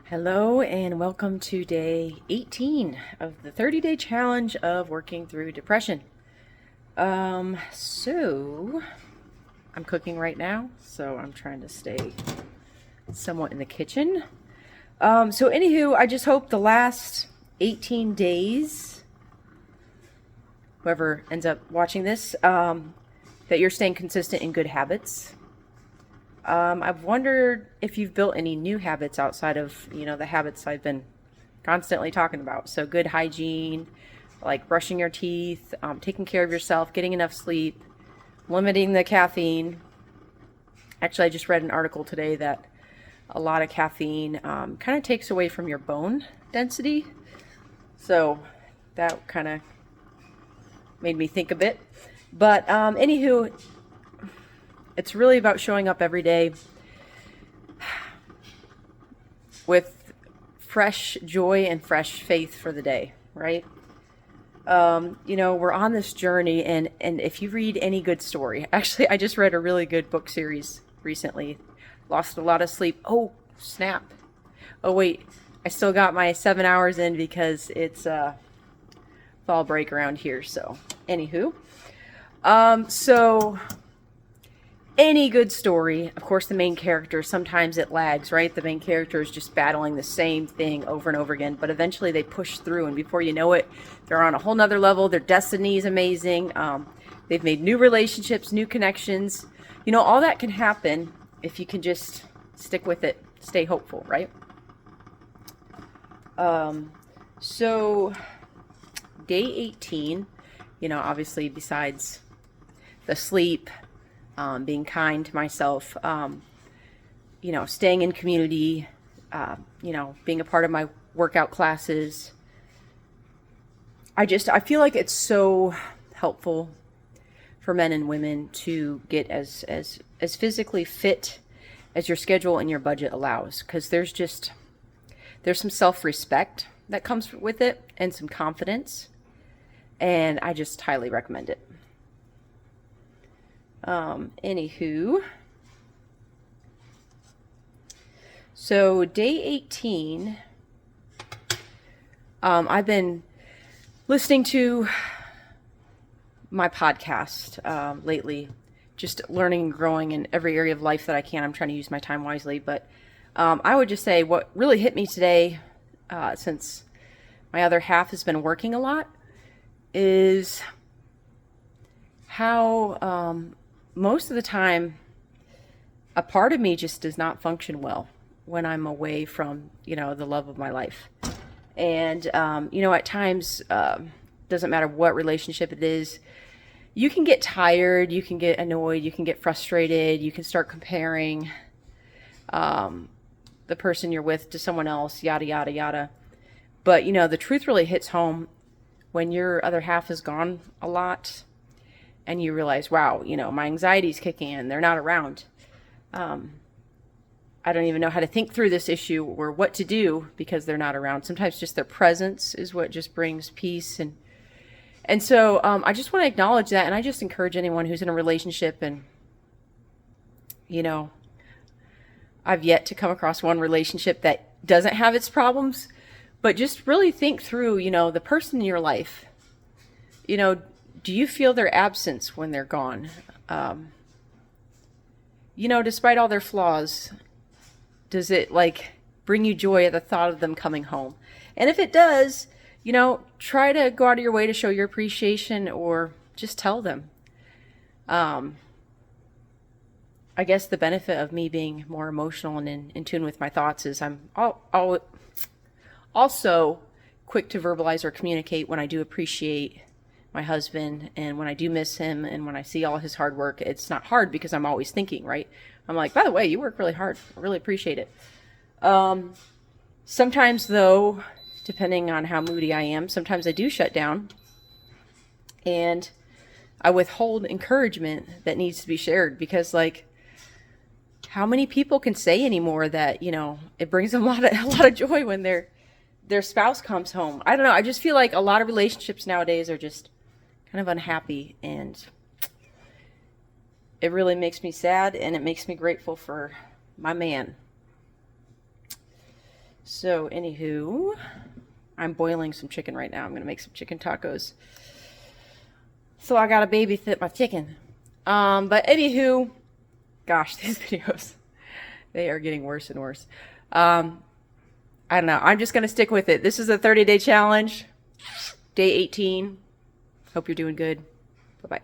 Hello and welcome to day 18 of the 30-day challenge of working through depression. So I'm cooking right now, so I'm trying to stay somewhat in the kitchen. So anywho, I just hope the last 18 days, whoever ends up watching this, that you're staying consistent in good habits. I've wondered if you've built any new habits outside of, the habits I've been constantly talking about. So good hygiene, like brushing your teeth, taking care of yourself, getting enough sleep, limiting the caffeine. Actually, I just read an article today that a lot of caffeine kind of takes away from your bone density. So that kind of made me think a bit. But anywho, it's really about showing up every day with fresh joy and fresh faith for the day, right? We're on this journey, and if you read any good story, actually, I just read a really good book series recently. Lost a lot of sleep. Oh, snap. Oh, wait. I still got my 7 hours in because it's fall break around here. So, anywho. So any good story, of course, the main character, sometimes it lags, right? The main character is just battling the same thing over and over again, but eventually they push through, and before you know it, they're on a whole nother level. Their destiny is amazing. They've made new relationships, new connections. All that can happen if you can just stick with it, stay hopeful, right? So day 18, obviously besides the sleep, being kind to myself, staying in community, being a part of my workout classes. I feel like it's so helpful for men and women to get as physically fit as your schedule and your budget allows, because there's some self-respect that comes with it and some confidence, and I just highly recommend it. Anywho, so day 18, I've been listening to my podcast lately, just learning and growing in every area of life that I can. I'm trying to use my time wisely, but I would just say what really hit me today, since my other half has been working a lot, is how most of the time a part of me just does not function well when I'm away from, the love of my life. And, at times, doesn't matter what relationship it is, you can get tired, you can get annoyed, you can get frustrated, you can start comparing the person you're with to someone else, yada, yada, yada. But, the truth really hits home when your other half is gone a lot, and you realize, wow, my anxiety's kicking in. They're not around. I don't even know how to think through this issue or what to do because they're not around. Sometimes just their presence is what just brings peace. And so I just want to acknowledge that. And I just encourage anyone who's in a relationship and, I've yet to come across one relationship that doesn't have its problems, but just really think through, the person in your life, do you feel their absence when they're gone? Despite all their flaws, does it bring you joy at the thought of them coming home? And if it does, try to go out of your way to show your appreciation or just tell them. I guess the benefit of me being more emotional and in tune with my thoughts is I'm also quick to verbalize or communicate when I do appreciate my husband, and when I do miss him, and when I see all his hard work. It's not hard because I'm always thinking, right? I'm like, by the way, you work really hard. I really appreciate it. Sometimes though, depending on how moody I am, sometimes I do shut down and I withhold encouragement that needs to be shared, because how many people can say anymore that, it brings them a lot of joy when their spouse comes home. I don't know. I just feel like a lot of relationships nowadays are just kind of unhappy, and it really makes me sad, and it makes me grateful for my man. So, anywho, I'm boiling some chicken right now. I'm gonna make some chicken tacos. So I gotta babysit my chicken. But anywho, gosh, these videos, they are getting worse and worse. I don't know. I'm just gonna stick with it. This is a 30-day challenge. Day 18. Hope you're doing good. Bye-bye.